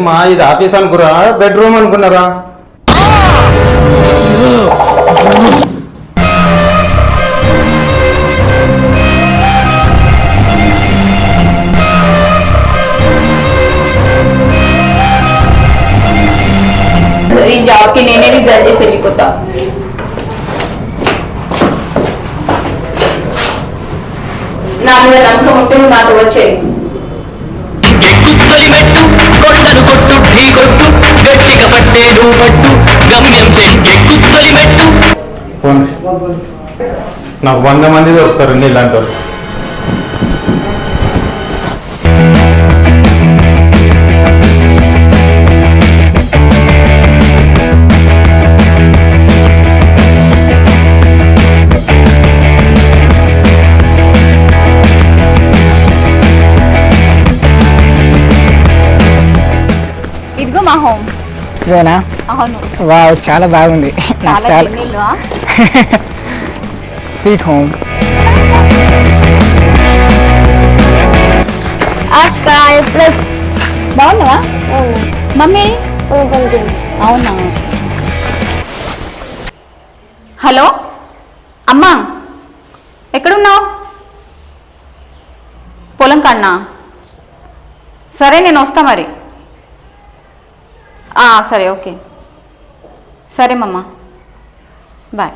ఏందమ్మా ఇది office అనుకురా bedroom అనుకున్నారా? ఈ జాబ్ కి నేనే రిజైన్ చేసి వెళ్ళిపోతా. నా మీద నమ్మకం ఉంటే నువ్వు నాతో వచ్చేది. నాకు 100 మంది దొరుకుతారు ఇలాంటి వాళ్ళు. ఇదిగో మా హోమ్. ఇదేనా? అవును. వావ్, చాలా బాగుంది. చాలా చిన్న స్వీట్ హోమ్. అక్క ఎప్పుడు బాగున్నావా? మమ్మీ అవునా? హలో అమ్మా, ఎక్కడున్నావు? పొలం కన్నా. సరే నేను వస్తా మరి. సరే ఓకే. సరే మమ్మ, బాయ్.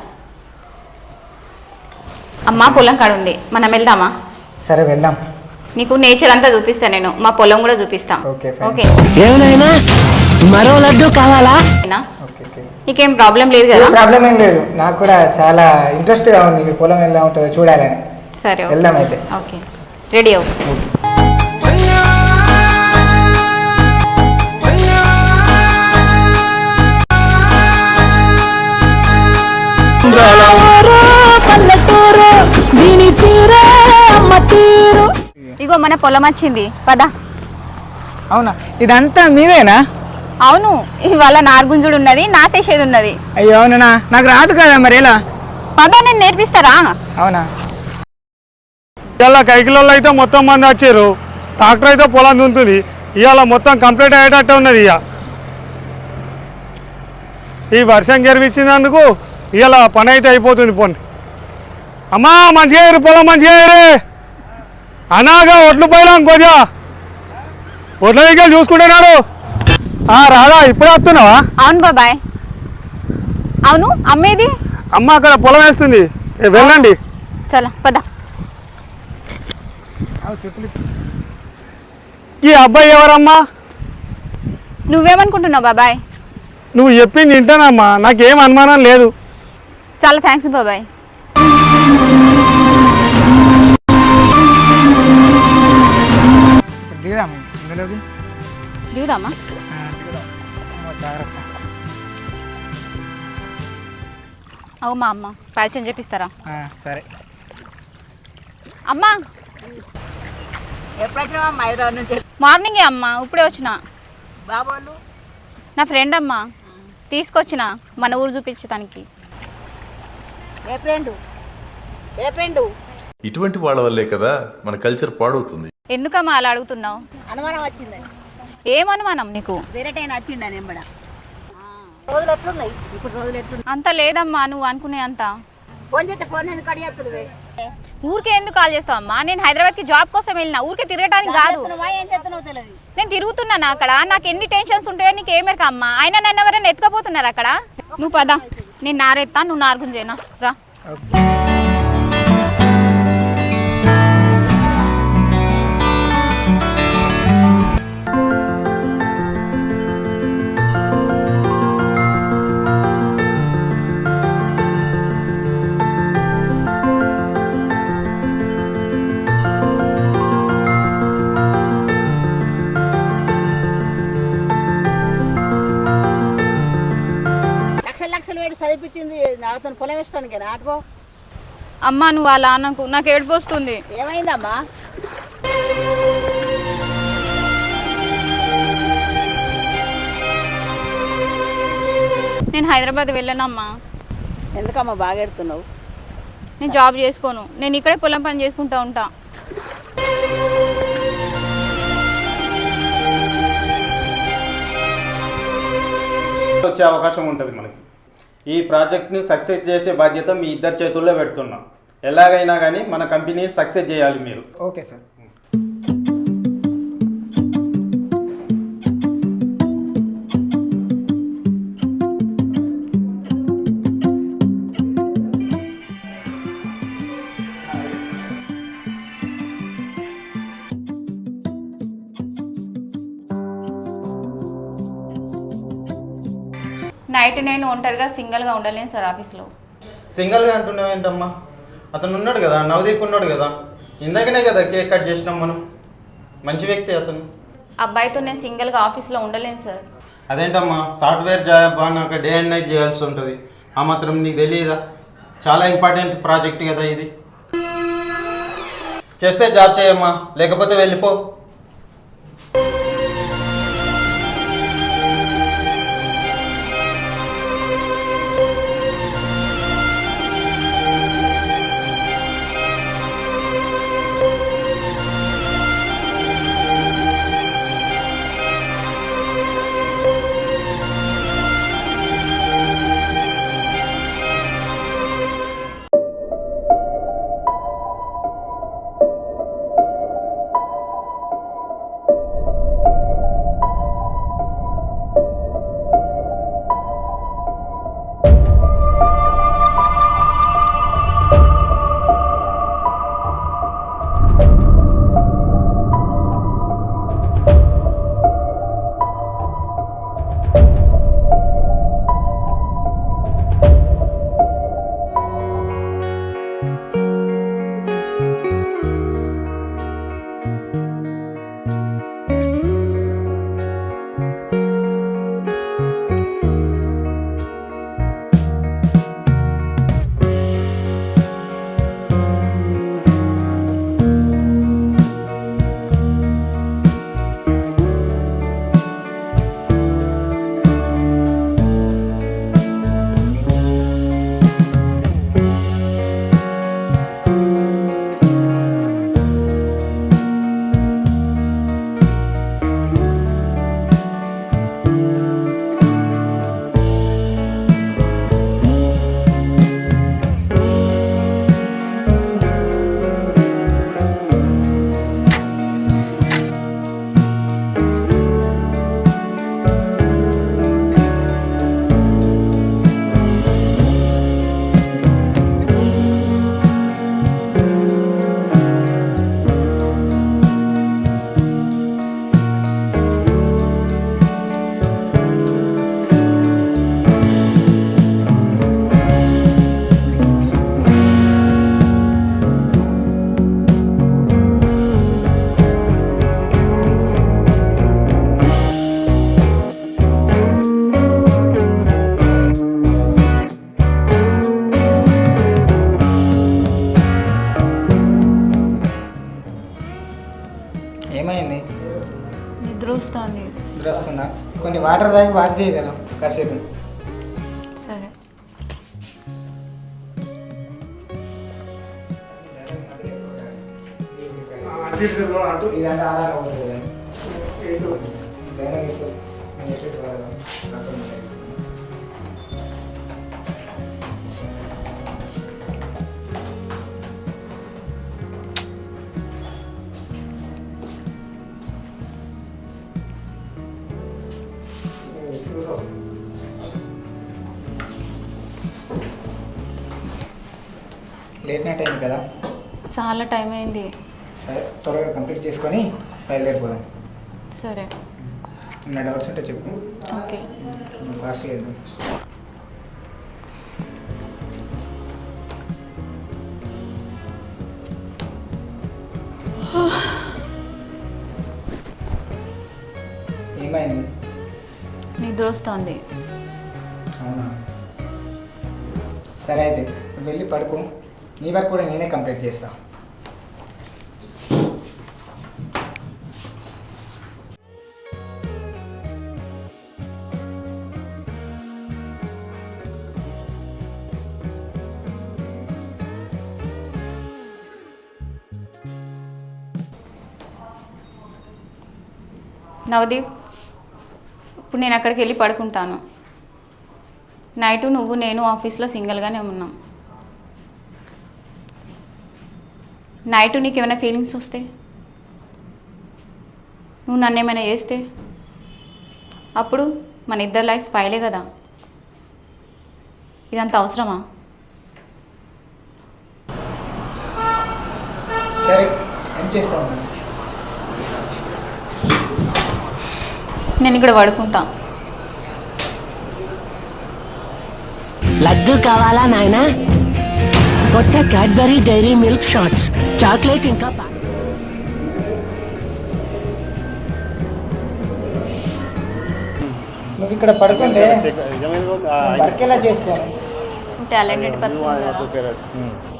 అమ్మ పొలం కాడ ఉంది, మనం వెళ్దామా? సరే వెళ్దాం. నీకు నేచర్ అంతా చూపిస్తా, నేను మా పొలం కూడా చూపిస్తా. ఓకే. ఏమైనా మరో లడ్డు కావాలా? నీకేం ప్రాబ్లం లేదు కదా? ప్రాబ్లం ఏం లేదు, నాకు కూడా చాలా ఇంట్రెస్ట్ గా ఉంది మీ పొలం ఎలా ఉంటుందో చూడాలని. సరే వెళ్దాం అయితే. ఓకే, రెడీ అవ్వు. ఇగో మన పొలం వచ్చింది, పద. అవునా, ఇదంతా మీదేనా? అవును, ఇవాళ నార్గుంజుడు ఉన్నది, నాటేసేది ఉన్నది. అయ్యో అవునా, నాకు రాదు కదా, మరి ఎలా? పద, నేను నేర్పిస్తారా? అవునా? ఇలా కైకిలలో అయితే మొత్తం మంది వచ్చారు, ట్రాక్టర్ అయితే పొలం దుంతుంది. ఇవాళ మొత్తం కంప్లీట్ అయ్యేటట్టు ఉన్నది. ఇక ఈ వర్షం గెలిపించినందుకు ఇవాళ పని అయితే అయిపోతుంది. పోండి అమ్మా, మంచిగా అయ్యారు, పొలం మంచిగా అయ్యారు. అనాగా ఒడ్లు పోయినాం, కొద్దిగా ఒడ్ల దగ్గర చూసుకుంటున్నాడు. రాదా, ఇప్పుడే వస్తున్నావా? అవును బాబాయ్. అవును, అమ్మేది? అమ్మ అక్కడ పొలం వేస్తుంది, వెళ్ళండి. చలో పద. ఈ అబ్బాయి ఎవరమ్మా? నువ్వేమనుకుంటున్నావు బాబాయ్? నువ్వు చెప్పింది వింటానమ్మా, నాకేం అనుమానం లేదు. చాలా థ్యాంక్స్ బాబాయ్. దిగుదామా? అవు మా అమ్మ పరిచయం చేపిస్తారా? సరే. అమ్మా మార్నింగే అమ్మ, ఇప్పుడే వచ్చిన. బాబోళ్ళు నా ఫ్రెండ్ అమ్మ తీసుకొచ్చిన మన ఊరు చూపించడానికి. ఏ ఫ్రెండు? ఇటువంటి వాళ్ళ వల్లే కదా మన కల్చర్ పాడవుతుంది. ఎందుకమ్మా అలా అడుగుతున్నావు? అనుమానం వచ్చింది. ఏం అనుమానం నీకు? వేరేటైనా వచ్చిండా నెంబడ? రోజులు ఎట్లున్నాయి ఇప్పుడు? రోజులు ఎట్లున్నాయి? అంత లేదమ్మా, నువ్వు అనుకునే అంత. ఫోన్ చేస్తే ఫోన్ ఎందుకు అడిగేస్తుంది? ఊరికే ఎందుకు కాల్ చేస్తావమ్మా? నేను హైదరాబాద్కి జాబ్ కోసం వెళ్ళినా, ఊరికే తిరగడానికి కాదు. ఏం చేస్తున్నావు తెలియదు. నేను తిరుగుతున్నాను అక్కడ, నాకు ఎన్ని టెన్షన్స్ ఉంటాయో నీకు ఏమేరక అమ్మా. అయినా నన్ను ఎవరైనా ఎత్తుకపోతున్నారు అక్కడ. నువ్వు పద, నేను నారెత్తా, నువ్వు నారుగుంజేనా రా. లక్షలు వేడి చదివించింది అతను పొలం ఇష్టానికి ఆటకో. అమ్మా నువ్వు అలా అనకు, నాకు ఏడుపు వస్తుంది. ఏమైందమ్మా? నేను హైదరాబాద్ వెళ్ళానమ్మా. ఎందుకమ్మా బాగా ఎడుతున్నావు? నేను జాబ్ చేసుకోను, నేను ఇక్కడే పొలం పని చేసుకుంటా ఉంటా. వచ్చే అవకాశం ఉంటుంది మనకి. ఈ ప్రాజెక్ట్ని సక్సెస్ చేసే బాధ్యత మీ ఇద్దరి చేతుల్లో పెడుతున్నాం. ఎలాగైనా కానీ మన కంపెనీని సక్సెస్ చేయాలి మీరు. Okay sir. నైట్ నేను ఒంటరిగా సింగిల్గా ఉండలేను సార్ ఆఫీస్లో. సింగిల్గా అంటున్నావు ఏంటమ్మా? అతను ఉన్నాడు కదా, నవదీప్ ఉన్నాడు కదా, ఇందాకనే కదా కేక్ కట్ చేసినాం మనం. మంచి వ్యక్తి అతను. అబ్బాయితో నేను సింగిల్గా ఆఫీస్లో ఉండలేను సార్. అదేంటమ్మా, సాఫ్ట్వేర్ జాబ్ అన్నాక డే అండ్ నైట్ చేయాల్సి ఉంటుంది. ఆ మాత్రం నీకు తెలియదా? చాలా ఇంపార్టెంట్ ప్రాజెక్ట్ కదా ఇది. చేస్తే జాబ్ చేయమ్మా, లేకపోతే వెళ్ళిపో. ఏమైంది? నిద్ర వస్తుంది. నిద్ర వస్తుందా? కొన్ని వాటర్ తాగి వాక్ చేయి కదా కాసేపు. సరే. ఇదంతా ఆరాకపోతుంది. లేట్ నైట్ అయింది కదా, చాలా టైం అయింది. సరే త్వరగా కంప్లీట్ చేసుకొని బయలుదేరిపోదాం. సరే. నా డౌట్స్ ఉంటే చెప్పు. ఓకే. ఫాస్ట్గా వెళ్దాం. ఏమైంది? నిద్ర వస్తుంది. అవునా? సరే అయితే వెళ్ళి పడుకో. నీ వర్క్ కూడా నేనే కంప్లీట్ చేస్తా. నవదీప్, ఇప్పుడు నేను అక్కడికి వెళ్ళి పడుకుంటాను. నైట్ నువ్వు నేను ఆఫీస్లో సింగిల్గానే ఉన్నాం. నైట్ నీకు ఏమైనా ఫీలింగ్స్ వస్తే, నువ్వు నన్ను ఏమైనా చేస్తే, అప్పుడు మన ఇద్దరు లైఫ్ స్పైలే కదా. ఇదంత అవసరమా? సరే ఏం చేస్తావు? నేను ఇక్కడ పడుకుంటా. లడ్డు కావాలా నాయనా? కొత్త Cadbury Dairy Milk shots, chocolate ఇంకా నువ్వు ఇక్కడ పడుకుంటే వర్క్ ఎలా చేసుకోను? టాలెంటెడ్ పర్సన్ కదా,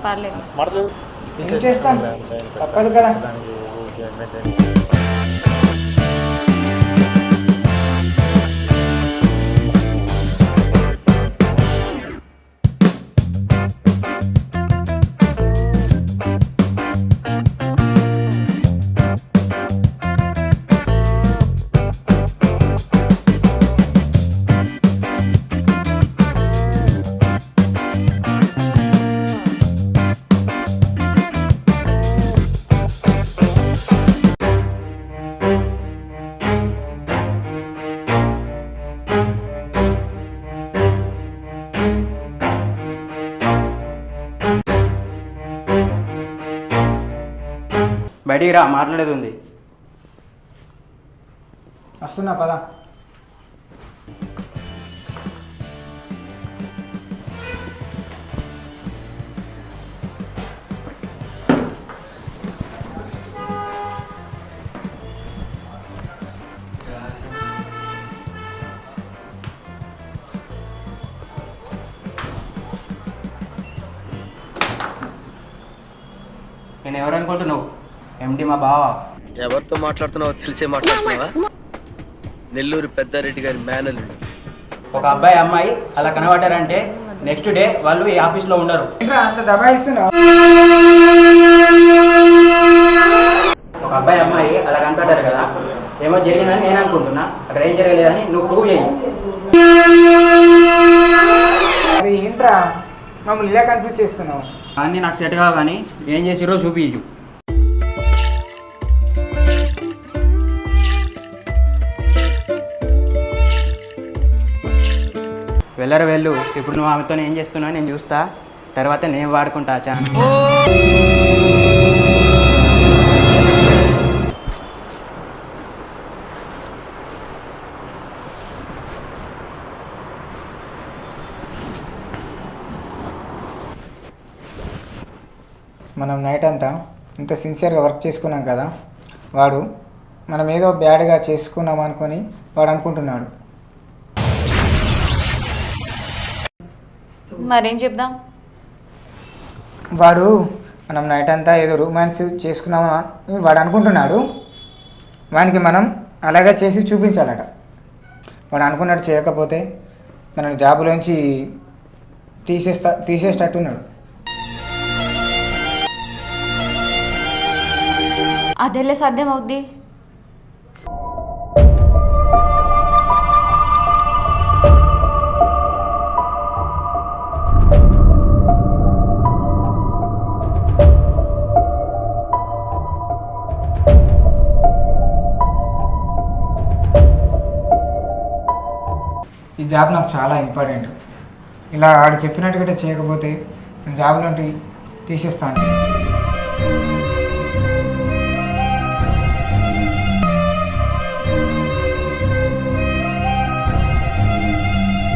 పర్లేదు. ఏం చేస్తాం, తప్పదు కదా. బయటికి రా, మాట్లాడేది ఉంది. వస్తున్నా పదా. నేను ఎవరనుకుంటున్నావు? ఎండి మా బావ. ఎవరితో మాట్లాడుతున్నావో తెలిసే మాట్లాడుతున్నావా? నెల్లూరు పెద్దారెడ్డి గారి మేనల్లుడు. ఒక అబ్బాయి అమ్మాయి అలా కనబడ్డారంటే నెక్స్ట్ డే వాళ్ళు ఈ ఆఫీస్లో ఉండరు. అంత దబాయిస్తున్నావు? ఒక అబ్బాయి అమ్మాయి అలా కనపడ్డారు కదా, ఏమో జరిగిందని నేను అనుకుంటున్నా. అక్కడ ఏం జరగలేదని నువ్వు ప్రూవ్ చేయి. అది ఏంట్రా మమ్మల్ని ఇలా కన్ఫ్యూజ్ చేస్తున్నావు? అన్నీ నాకు సెట్ కావు, కానీ ఏం చేసిరో చూపించు. వెళ్ళరు వెళ్ళు. ఇప్పుడు నువ్వు ఆమెతో ఏం చేస్తున్నావు నేను చూస్తా, తర్వాత నేను వాడుకుంటా ఛానల్. మనం నైట్ అంతా ఇంత సిన్సియర్గా వర్క్ చేసుకున్నాం కదా, వాడు మనం ఏదో బ్యాడ్గా చేసుకున్నాం అనుకొని వాడు అనుకుంటున్నాడు. మరేం చెప్దాం? వాడు మనం నైట్ అంతా ఏదో రొమాన్స్ చేసుకుందామని వాడు అనుకుంటున్నాడు. వానికి మనం అలాగే చేసి చూపించాలట. వాడు అనుకున్నట్టు చేయకపోతే మన జాబులోంచి తీసేసేటట్టున్నాడు. అదెలా సాధ్యం అవుద్ది? ఈ జాబ్ నాకు చాలా ఇంపార్టెంట్. ఇలా ఆడు చెప్పినట్టుగా చేయకపోతే నేను జాబ్ నుండి తీసేస్తాను.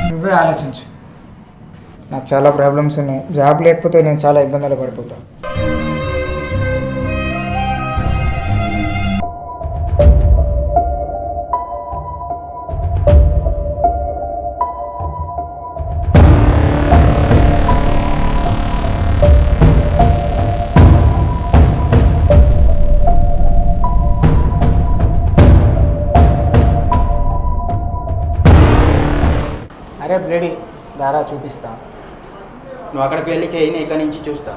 నువ్వే ఆలోచించు. నాకు చాలా ప్రాబ్లమ్స్ ఉన్నాయి. జాబ్ లేకపోతే నేను చాలా ఇబ్బందులు పడిపోతాను. అరే బ్లేడీ దారా చూపిస్తా. నువ్వు అక్కడికి వెళ్ళి చేయి, నేను ఇక్కడి నుంచి చూస్తా.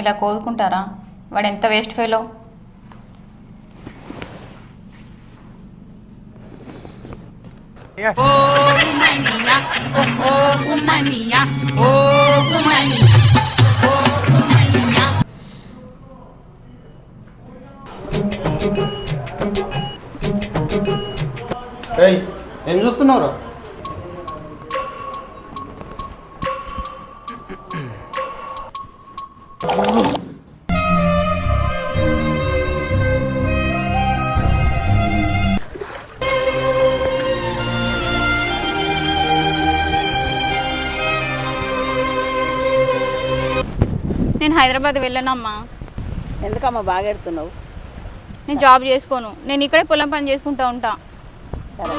ఇలా కోరుకుంటారా? వాడు ఎంత వేస్ట్ ఫెలో. ఏయ్ ఏం చూస్తున్నావురా? నేను హైదరాబాద్ వెళ్ళనమ్మా. ఎందుకమ్మా బాగా ఎడుతున్నావు? నేను జాబ్ చేసుకోను, నేను ఇక్కడే పొలం పని చేసుకుంటా ఉంటా. సరే